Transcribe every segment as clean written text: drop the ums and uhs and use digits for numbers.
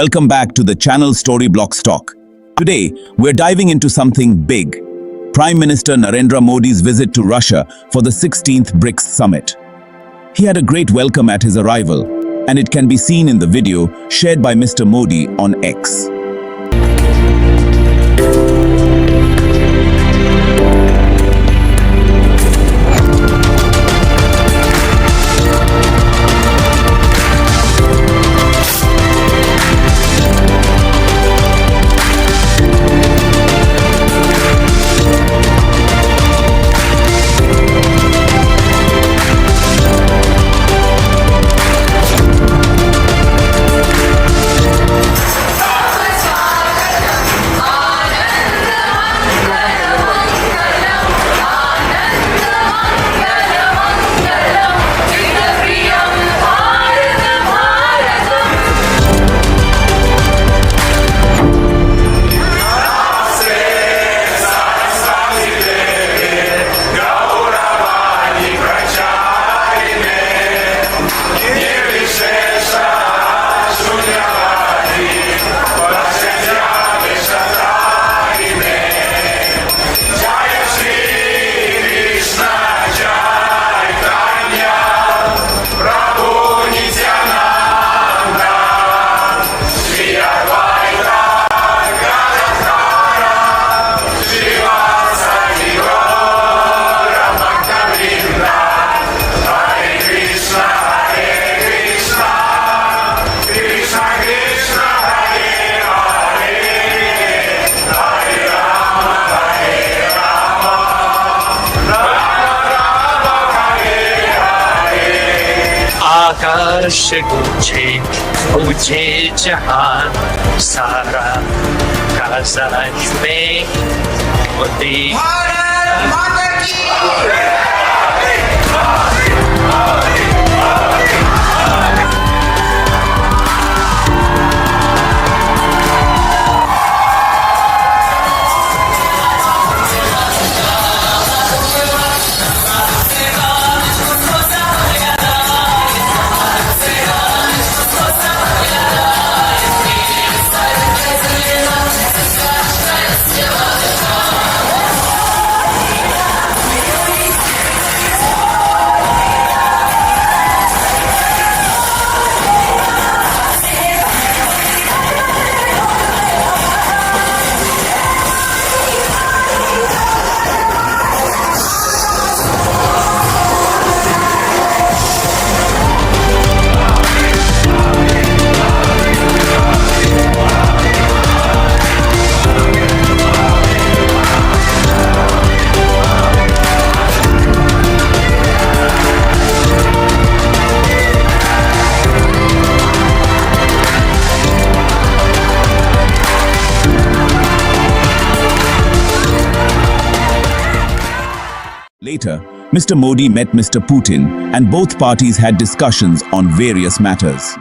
Welcome back to the channel Story Blocks Talk. Today, we're diving into something big. Prime Minister Narendra Modi's visit to Russia for the 16th BRICS summit. He had a great welcome at his arrival, and it can be seen in the video shared by Mr. Modi on X. आकाश पूछे पूछे जहान सारा काश में मोदी भारत माता की Later, Mr. Modi met Mr. Putin and both parties had discussions on various matters.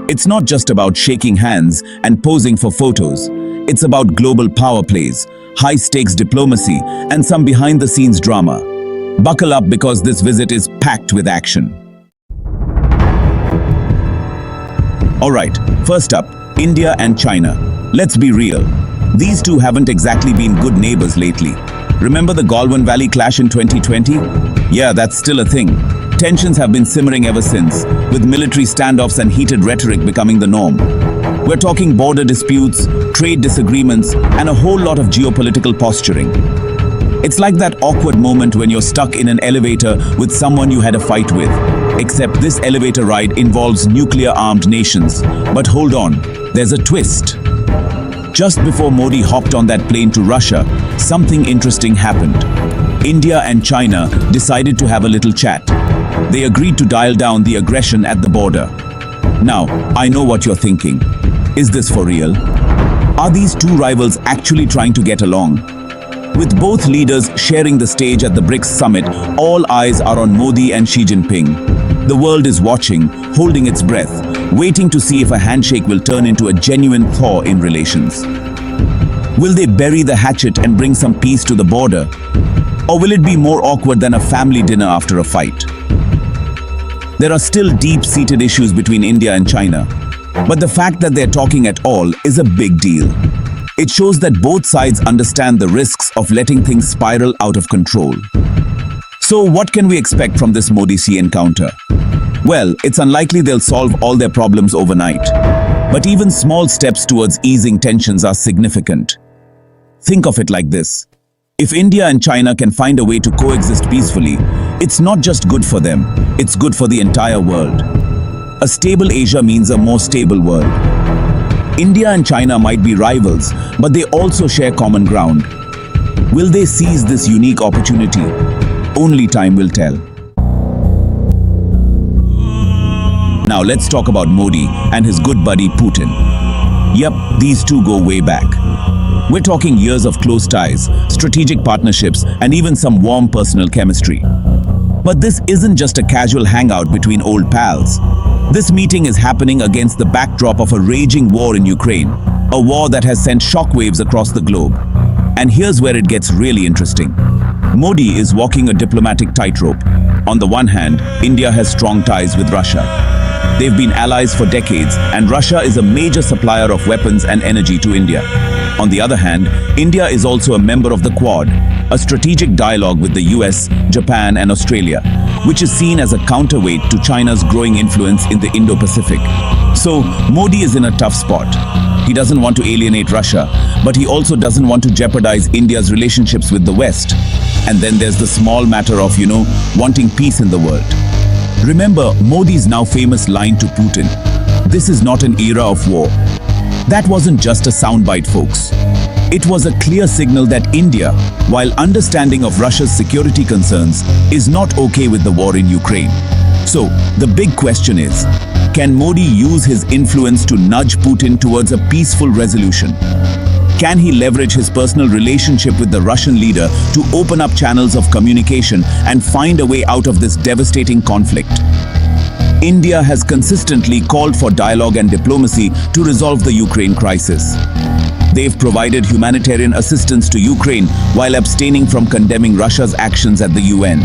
It's not just about shaking hands and posing for photos. It's about global power plays, high-stakes diplomacy, and some behind-the-scenes drama. Buckle up because this visit is packed with action. Alright, first up, India and China. Let's be real. These two haven't exactly been good neighbors lately. Remember the Galwan Valley clash in 2020? Yeah, that's still a thing. Tensions have been simmering ever since, with military standoffs and heated rhetoric becoming the norm. We're talking border disputes, trade disagreements, and a whole lot of geopolitical posturing. It's like that awkward moment when you're stuck in an elevator with someone you had a fight with. Except this elevator ride involves nuclear-armed nations. But hold on, there's a twist. Just before Modi hopped on that plane to Russia, something interesting happened. India and China decided to have a little chat. They agreed to dial down the aggression at the border. Now, I know what you're thinking. Is this for real? Are these two rivals actually trying to get along? With both leaders sharing the stage at the BRICS summit, all eyes are on Modi and Xi Jinping. The world is watching, holding its breath, waiting to see if a handshake will turn into a genuine thaw in relations. Will they bury the hatchet and bring some peace to the border? Or will it be more awkward than a family dinner after a fight? There are still deep-seated issues between India and China. But the fact that they're talking at all is a big deal. It shows that both sides understand the risks of letting things spiral out of control. So what can we expect from this Modi-C encounter? Well, it's unlikely they'll solve all their problems overnight. But even small steps towards easing tensions are significant. Think of it like this. If India and China can find a way to coexist peacefully, it's not just good for them, it's good for the entire world. A stable Asia means a more stable world. India and China might be rivals, but they also share common ground. Will they seize this unique opportunity? Only time will tell. Now let's talk about Modi and his good buddy Putin. Yep, these two go way back. We're talking years of close ties, strategic partnerships, and even some warm personal chemistry. But this isn't just a casual hangout between old pals. This meeting is happening against the backdrop of a raging war in Ukraine, a war that has sent shockwaves across the globe. And here's where it gets really interesting. Modi is walking a diplomatic tightrope. On the one hand, India has strong ties with Russia. They've been allies for decades, and Russia is a major supplier of weapons and energy to India. On the other hand, India is also a member of the Quad, a strategic dialogue with the US, Japan, and Australia, which is seen as a counterweight to China's growing influence in the Indo-Pacific. So, Modi is in a tough spot. He doesn't want to alienate Russia, but he also doesn't want to jeopardize India's relationships with the West. And then there's the small matter of, wanting peace in the world. Remember Modi's now famous line to Putin, "This is not an era of war." That wasn't just a soundbite, folks. It was a clear signal that India, while understanding of Russia's security concerns, is not okay with the war in Ukraine. So, the big question is, can Modi use his influence to nudge Putin towards a peaceful resolution? Can he leverage his personal relationship with the Russian leader to open up channels of communication and find a way out of this devastating conflict? India has consistently called for dialogue and diplomacy to resolve the Ukraine crisis. They've provided humanitarian assistance to Ukraine while abstaining from condemning Russia's actions at the UN.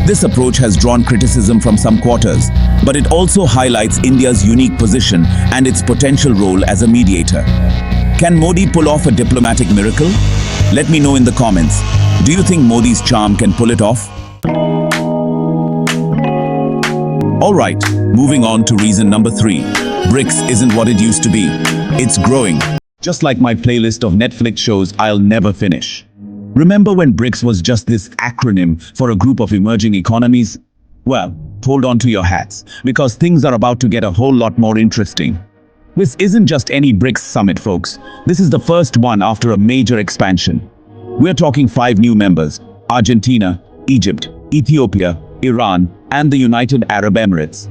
This approach has drawn criticism from some quarters, but it also highlights India's unique position and its potential role as a mediator. Can Modi pull off a diplomatic miracle? Let me know in the comments. Do you think Modi's charm can pull it off? Alright, moving on to reason number 3. BRICS isn't what it used to be. It's growing. Just like my playlist of Netflix shows I'll never finish. Remember when BRICS was just this acronym for a group of emerging economies? Well, hold on to your hats, because things are about to get a whole lot more interesting. This isn't just any BRICS summit, folks. This is the first one after a major expansion. We're talking 5 new members: Argentina, Egypt, Ethiopia, Iran, and the United Arab Emirates.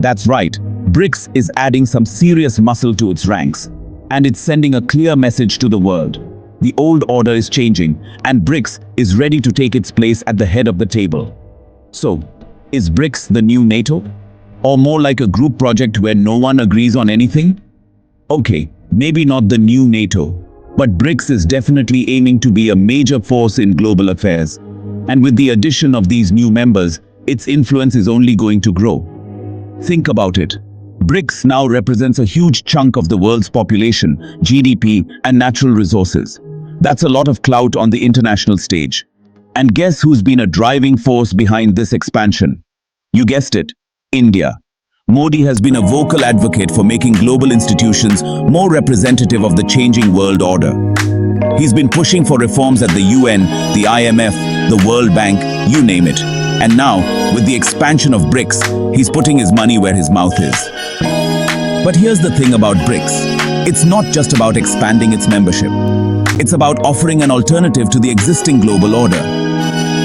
That's right, BRICS is adding some serious muscle to its ranks, and it's sending a clear message to the world. The old order is changing, and BRICS is ready to take its place at the head of the table. So, is BRICS the new NATO? Or more like a group project where no one agrees on anything? Okay, maybe not the new NATO, but BRICS is definitely aiming to be a major force in global affairs. And with the addition of these new members, its influence is only going to grow. Think about it. BRICS now represents a huge chunk of the world's population, GDP, and natural resources. That's a lot of clout on the international stage. And guess who's been a driving force behind this expansion? You guessed it, India. Modi has been a vocal advocate for making global institutions more representative of the changing world order. He's been pushing for reforms at the UN, the IMF, the World Bank, you name it. And now, with the expansion of BRICS, he's putting his money where his mouth is. But here's the thing about BRICS. It's not just about expanding its membership. It's about offering an alternative to the existing global order.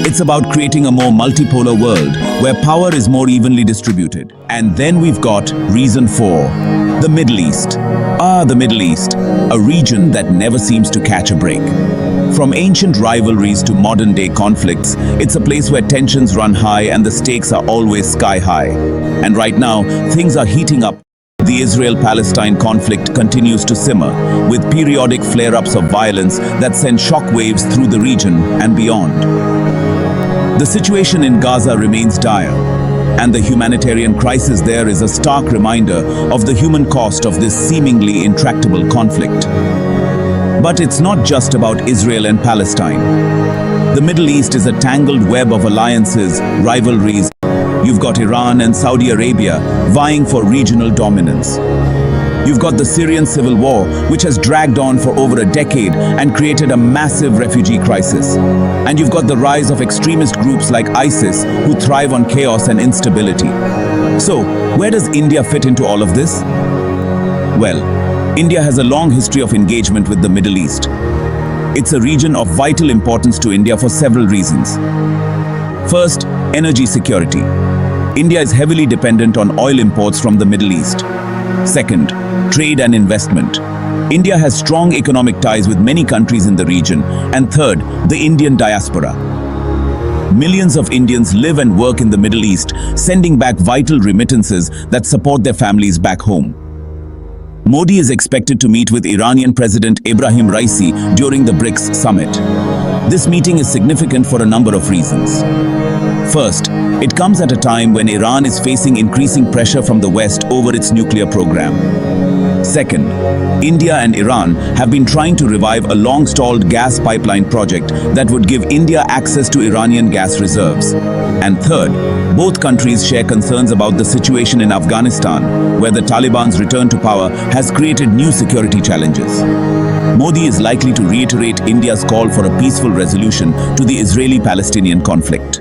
It's about creating a more multipolar world where power is more evenly distributed. And then we've got reason 4, the Middle East. The Middle East, a region that never seems to catch a break. From ancient rivalries to modern-day conflicts, it's a place where tensions run high and the stakes are always sky high. And right now, things are heating up. The Israel-Palestine conflict continues to simmer, with periodic flare-ups of violence that send shockwaves through the region and beyond. The situation in Gaza remains dire. And the humanitarian crisis there is a stark reminder of the human cost of this seemingly intractable conflict. But it's not just about Israel and Palestine. The Middle East is a tangled web of alliances, rivalries. You've got Iran and Saudi Arabia vying for regional dominance. You've got the Syrian civil war, which has dragged on for over a decade and created a massive refugee crisis. And you've got the rise of extremist groups like ISIS, who thrive on chaos and instability. So, where does India fit into all of this? Well, India has a long history of engagement with the Middle East. It's a region of vital importance to India for several reasons. First, energy security. India is heavily dependent on oil imports from the Middle East. Second, trade and investment. India has strong economic ties with many countries in the region. And third, the Indian diaspora. Millions of Indians live and work in the Middle East, sending back vital remittances that support their families back home. Modi is expected to meet with Iranian President Ibrahim Raisi during the BRICS summit. This meeting is significant for a number of reasons. First, it comes at a time when Iran is facing increasing pressure from the West over its nuclear program. Second, India and Iran have been trying to revive a long-stalled gas pipeline project that would give India access to Iranian gas reserves. And third, both countries share concerns about the situation in Afghanistan, where the Taliban's return to power has created new security challenges. Modi is likely to reiterate India's call for a peaceful resolution to the Israeli-Palestinian conflict.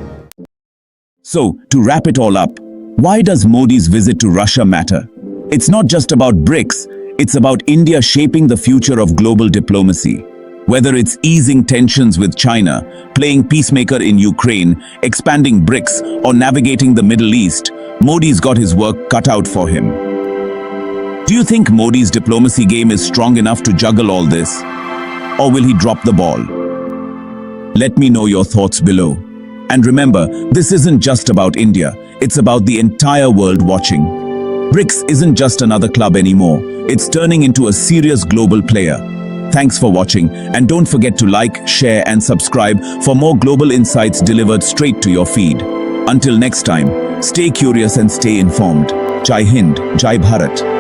So, to wrap it all up, why does Modi's visit to Russia matter? It's not just about BRICS, it's about India shaping the future of global diplomacy. Whether it's easing tensions with China, playing peacemaker in Ukraine, expanding BRICS, or navigating the Middle East, Modi's got his work cut out for him. Do you think Modi's diplomacy game is strong enough to juggle all this? Or will he drop the ball? Let me know your thoughts below. And remember, this isn't just about India, it's about the entire world watching. BRICS isn't just another club anymore, it's turning into a serious global player. Thanks for watching, and don't forget to like, share and subscribe for more global insights delivered straight to your feed. Until next time, stay curious and stay informed. Jai Hind, Jai Bharat.